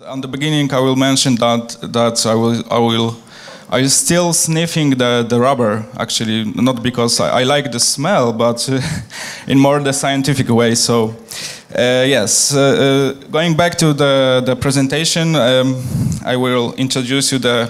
On the beginning, I will mention that I still sniffing the rubber. Actually, not because I like the smell, but in more the scientific way. So, yes, going back to the presentation, I will introduce you the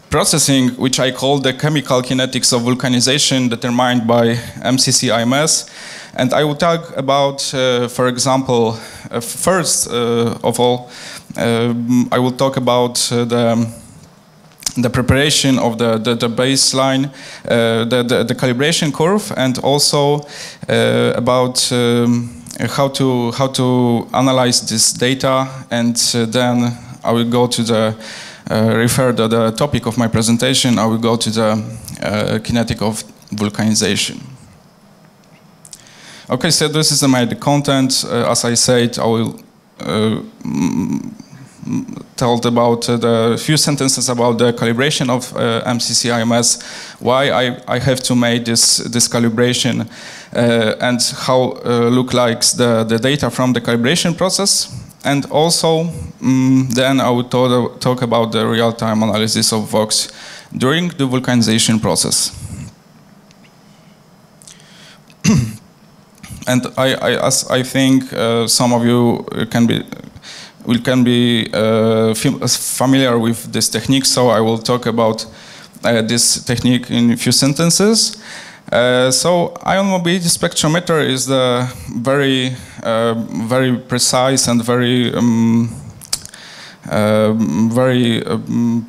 processing, which I call the chemical kinetics of vulcanization determined by MCC-IMS. And I will talk about, for example, first of all, I will talk about the preparation of the baseline, the calibration curve, and also about how to analyze this data. And then I will go to refer to the topic of my presentation. I will go to the kinetic of vulcanization. Okay, so this is my content. As I said, I will tell about the few sentences about the calibration of MCC-IMS, why I have to make this calibration, and how look like the data from the calibration process, and also then I will talk about the real-time analysis of VOX during the vulcanization process. And I think some of you can be familiar with this technique, so I will talk about this technique in a few sentences. So ion mobility spectrometer is the very precise and very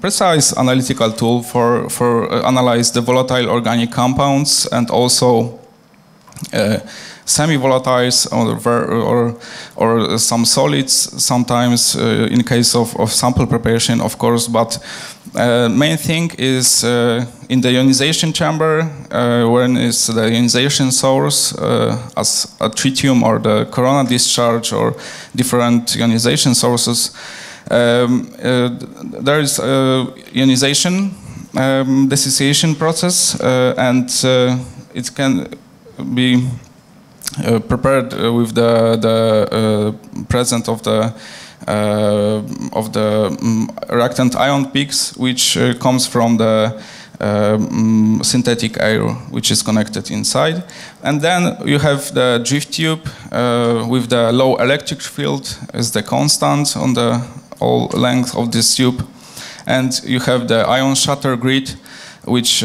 precise analytical tool for analyze the volatile organic compounds and also semi-volatiles or some solids, sometimes in case of sample preparation, of course, but main thing is in the ionization chamber, when is the ionization source as a tritium or the corona discharge or different ionization sources. There is ionization, dissociation process, and it can be prepared with the presence of the reactant ion peaks, which comes from the synthetic air, which is connected inside. And then you have the drift tube with the low electric field as the constant on the whole length of this tube. And you have the ion shutter grid, which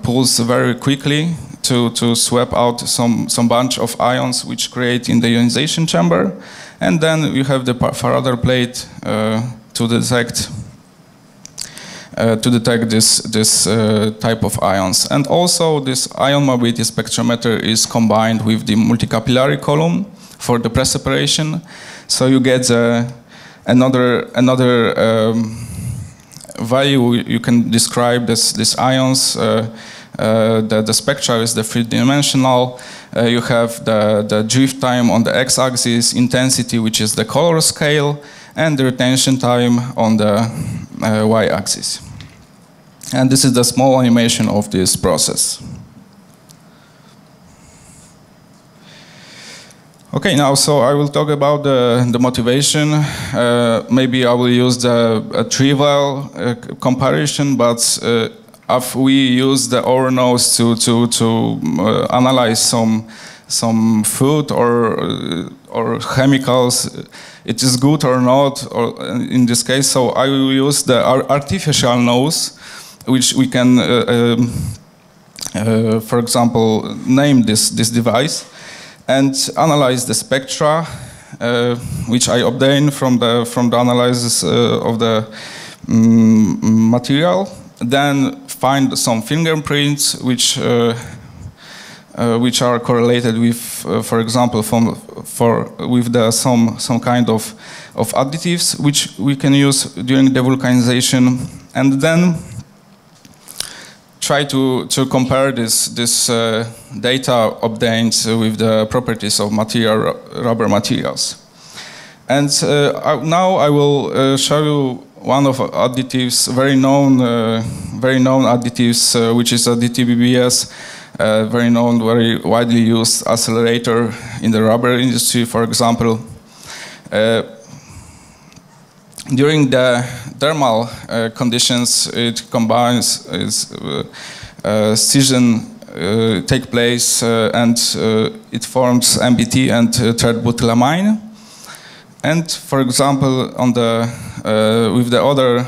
pulls very quickly to swap out some bunch of ions which create in the ionization chamber. And then you have the Faraday plate to detect this type of ions. And also this ion mobility spectrometer is combined with the multicapillary column for the pre-separation. So you get another value you can describe this ions. The spectra is the three-dimensional. You have the drift time on the x-axis, intensity, which is the color scale, and the retention time on the y-axis. And this is the small animation of this process. Okay, now so I will talk about the motivation. Maybe I will use a trivial comparison, but if we use our nose to analyze some food or chemicals, it is good or not, or in this case. So I will use the artificial nose, which we can, for example, name this device and analyze the spectra, which I obtain from the analysis of the material. Then find some fingerprints which are correlated with, for example, with some kind of additives which we can use during the vulcanization, and then try to compare this data obtained with the properties of rubber materials. And now I will show you one of additives, very known additives, which is a DTBBS, very known, very widely used accelerator in the rubber industry, for example. During the thermal conditions, it combines scission take place and it forms MBT and tert-butylamine. And for example, on the with the other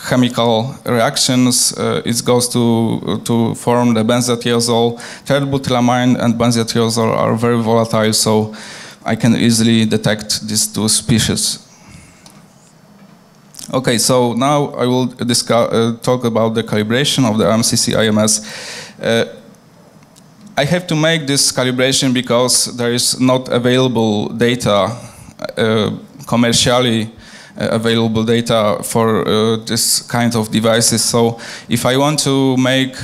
chemical reactions, it goes to form the benzothioazole. Tert-butylamine and benzothioazole are very volatile, so I can easily detect these two species. Okay, so now I will talk about the calibration of the MCC-IMS. I have to make this calibration because there is not available data, commercially available data for this kind of devices. So if I want to make,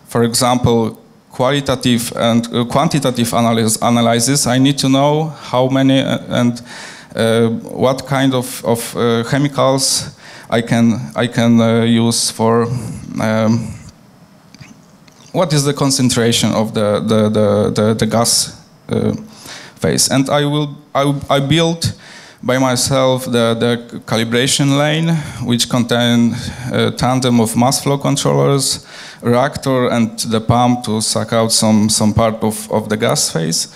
for example, qualitative and quantitative analysis, I need to know how many and what kind of chemicals I can use for what is the concentration of the gas phase. And I built by myself the calibration lane, which contain a tandem of mass flow controllers, reactor, and the pump to suck out some part of the gas phase.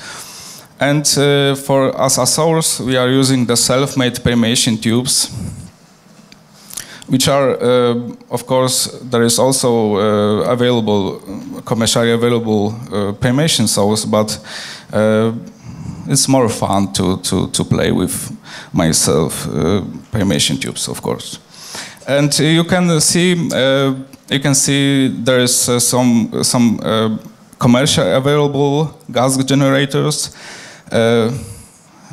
And as a source, we are using the self-made permeation tubes, which are, of course, there is also commercially available permeation source, but it's more fun to play with myself permeation tubes, of course. And you can see there is some commercially available gas generators.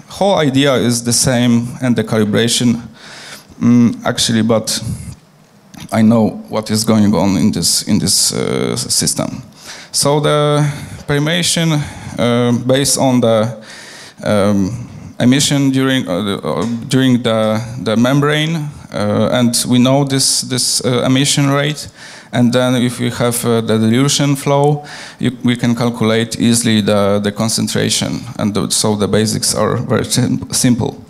Whole idea is the same and the calibration actually, but I know what is going on in this system. So the permeation based on the emission during the membrane, and we know this emission rate. And then if we have the dilution flow, we can calculate easily the concentration. And so the basics are very simple.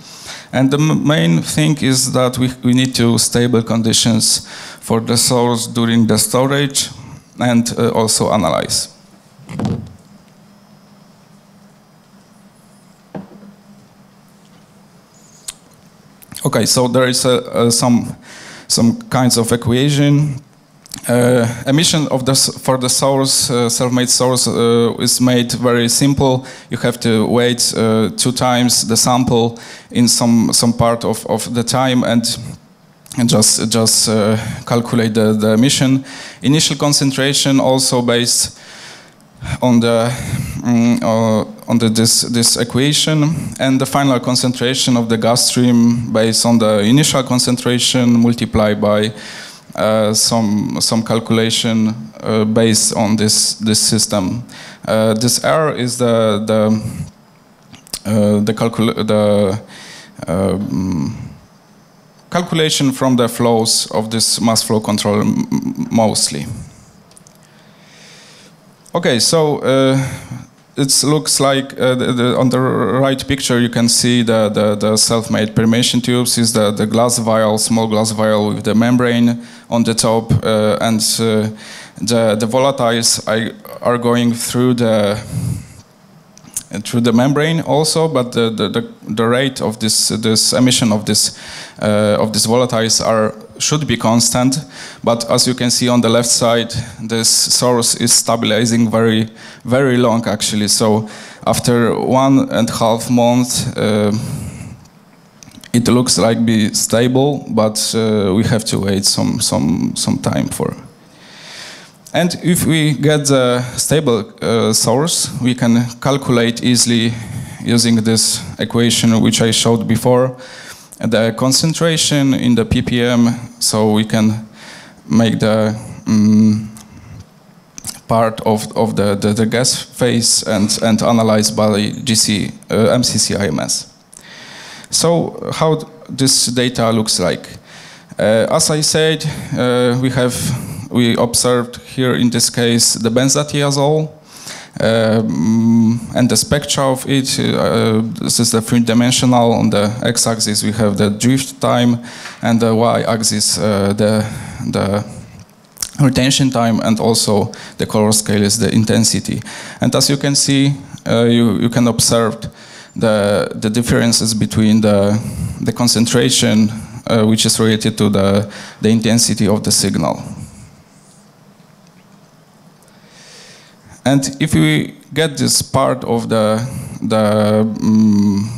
And the main thing is that we need to stable conditions for the source during the storage and also analyze. Okay, so there is some kinds of equation. Emission for the source, self-made source, is made very simple. You have to wait 2 times the sample in some part of the time and just calculate the emission. Initial concentration also based on this equation, and the final concentration of the gas stream based on the initial concentration multiplied by some calculation based on this system. This R is the calculation from the flows of this mass flow controller mostly. Okay, so it looks like on the right picture you can see the self-made permeation tubes is the glass vial, small glass vial with the membrane on the top, and the volatiles are going through the membrane also, but the rate of this emission of these volatiles should be constant. But as you can see on the left side, this source is stabilizing very, very long actually. So after 1.5 months, it looks like be stable, but we have to wait some time for. And if we get the stable source, we can calculate easily using this equation which I showed before, the concentration in the ppm, so we can make the part of the gas phase and analyze by MCC-IMS. So how this data looks like? As I said, we observed here in this case the benzothioazole. and the spectra of it. This is the three-dimensional. On the x-axis we have the drift time, and the y-axis the retention time, and also the color scale is the intensity. And as you can see, you can observe the differences between the concentration which is related to the intensity of the signal. And if we get this part of the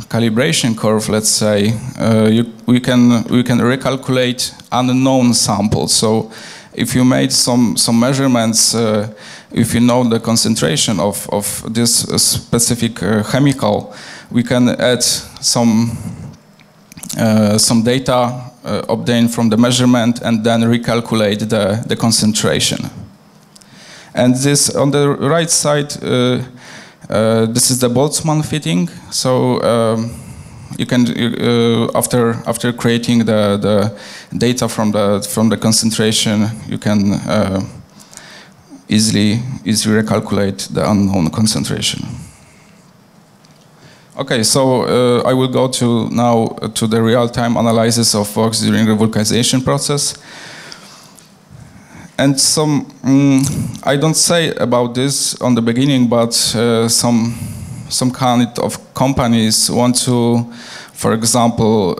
calibration curve, let's say, we can recalculate unknown samples. So if you made some measurements, if you know the concentration of this specific chemical, we can add some data obtained from the measurement and then recalculate the concentration. And this, on the right side, this is the Boltzmann fitting. So you can, after creating the data from the concentration, you can easily recalculate the unknown concentration. Okay, so I will go now to the real-time analysis of rocks during the vulcanization process. And I don't say about this on the beginning, but some kind of companies want to, for example,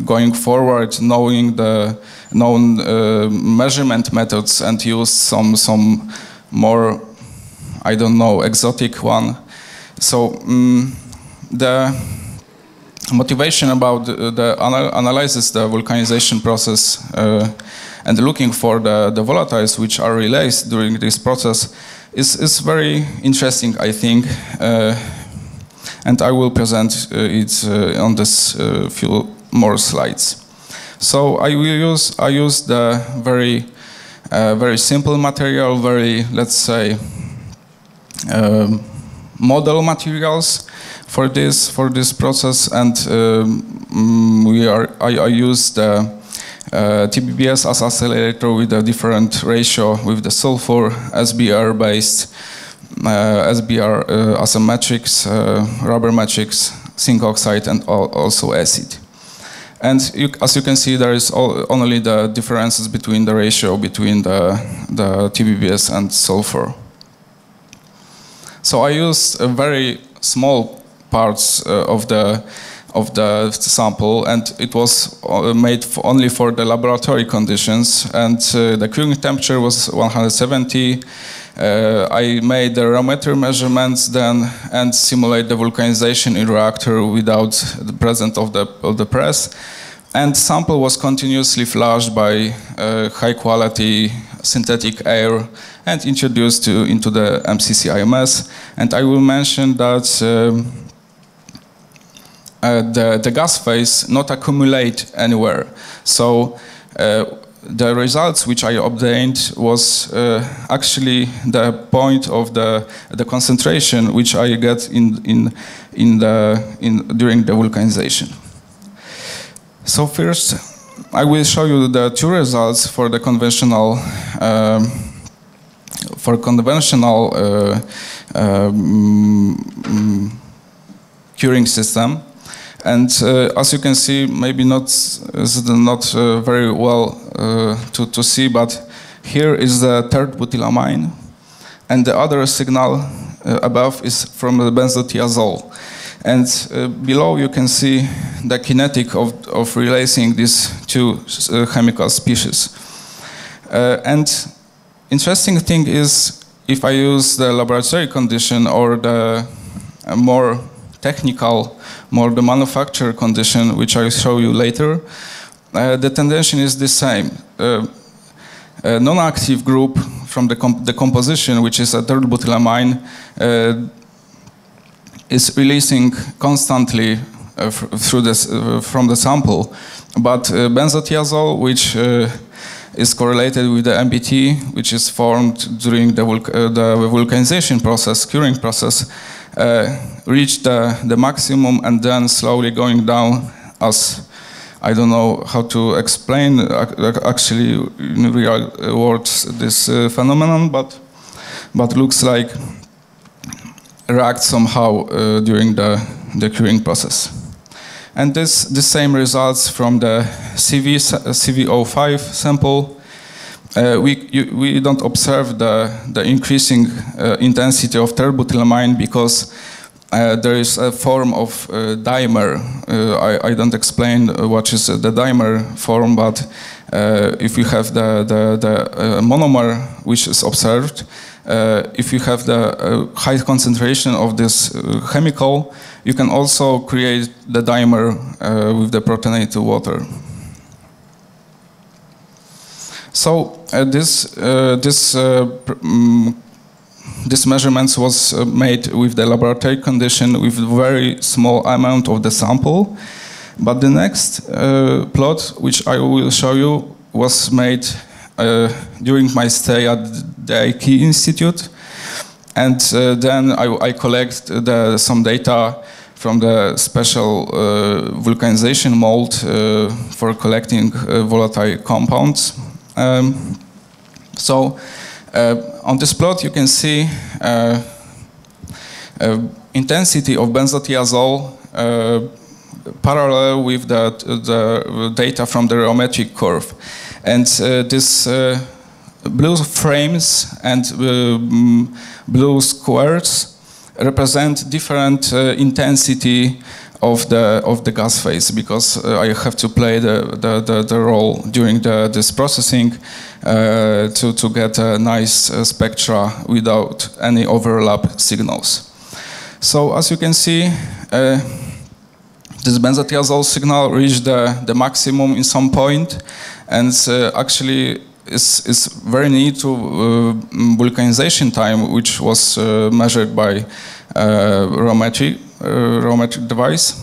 going forward, knowing the known measurement methods and use some more, I don't know, exotic one. So the motivation about the analysis the vulcanization process and looking for the volatiles which are released during this process is very interesting, I think, and I will present it on this few more slides. So I use the very simple material, very, let's say, model materials for this process, and I use the TBBS as accelerator with a different ratio with the sulfur, SBR based, SBR as a matrix, rubber matrix, zinc oxide, and also acid. And as you can see, there is only the differences between the ratio between the TBBS and sulfur. So I used very small parts of the sample, and it was made only for the laboratory conditions, and the curing temperature was 170. I made the rheometry measurements then and simulate the vulcanization in reactor without the presence of the press, and sample was continuously flushed by high quality synthetic air and introduced into the MCC-IMS. And I will mention that the gas phase not accumulate anywhere. So the results which I obtained was actually the point of the concentration which I get during the vulcanization. So first, I will show you the two results for the conventional curing system. And as you can see, maybe not very well to see, but here is the third butylamine, and the other signal above is from the benzothiazole. And below you can see the kinetic of releasing these two chemical species. And interesting thing is, if I use the laboratory condition or the more technical, more the manufacturer condition, which I'll show you later, the tendency is the same. A non-active group from the composition, which is a third butylamine, is releasing constantly from the sample, but benzothiazole, which is correlated with the MBT, which is formed during the vulcanization process, curing process, reached the maximum and then slowly going down as, I don't know how to explain actually in real words this phenomenon, but looks like react somehow during the curing process. And the same results from the CV05 sample. We don't observe the increasing intensity of terbutylamine because there is a form of dimer. I don't explain what is the dimer form, but if you have the monomer which is observed, if you have the high concentration of this chemical, you can also create the dimer with the protonated water. So this measurements was made with the laboratory condition with very small amount of the sample. But the next plot, which I will show you, was made during my stay at the IKE Institute. And then I collect some data from the special vulcanization mold for collecting volatile compounds. On this plot you can see intensity of benzothiazole parallel with the data from the rheometric curve. And this blue frames and blue squares represent different intensity of the gas phase, because I have to play the role during this processing to get a nice spectra without any overlap signals. So as you can see, this benzothiazole signal reached the maximum in some point, and actually is very near to vulcanization time, which was measured by rheometric device,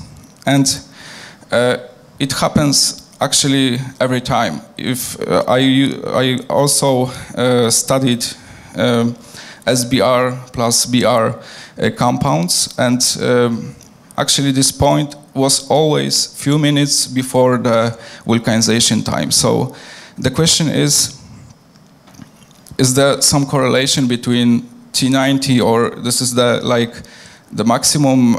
and it happens actually every time. If I also studied SBr plus Br compounds, and actually this point was always few minutes before the vulcanization time. So the question is there some correlation between T90, or this is the maximum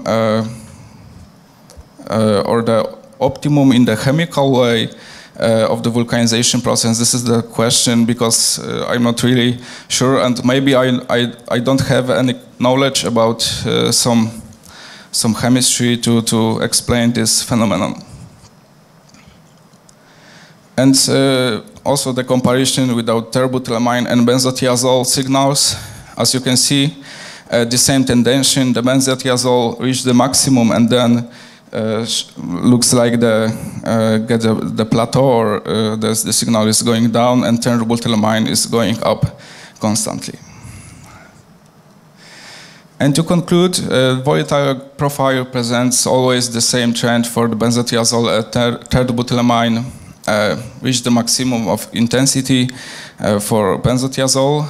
or the optimum in the chemical way of the vulcanization process? This is the question, because I'm not really sure, and maybe I don't have any knowledge about some chemistry to explain this phenomenon. And also the comparison without terbutylamine and benzothiazole signals. As you can see, the same tendency, the benzothiazole reached the maximum and then looks like get the plateau, or the signal is going down, and terbutylamine is going up constantly. And to conclude, volatile profile presents always the same trend for the benzothiazole. Terbutylamine reached the maximum of intensity for benzothiazole,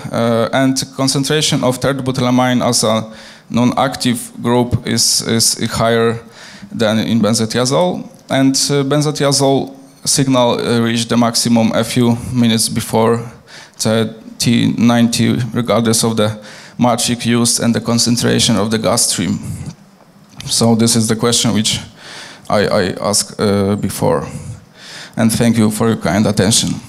and concentration of terbutylamine as a non-active group is higher than in benzothiazole, and benzothiazole signal reached the maximum a few minutes before the T90, regardless of the matrix used and the concentration of the gas stream. So this is the question which I asked before. And thank you for your kind attention.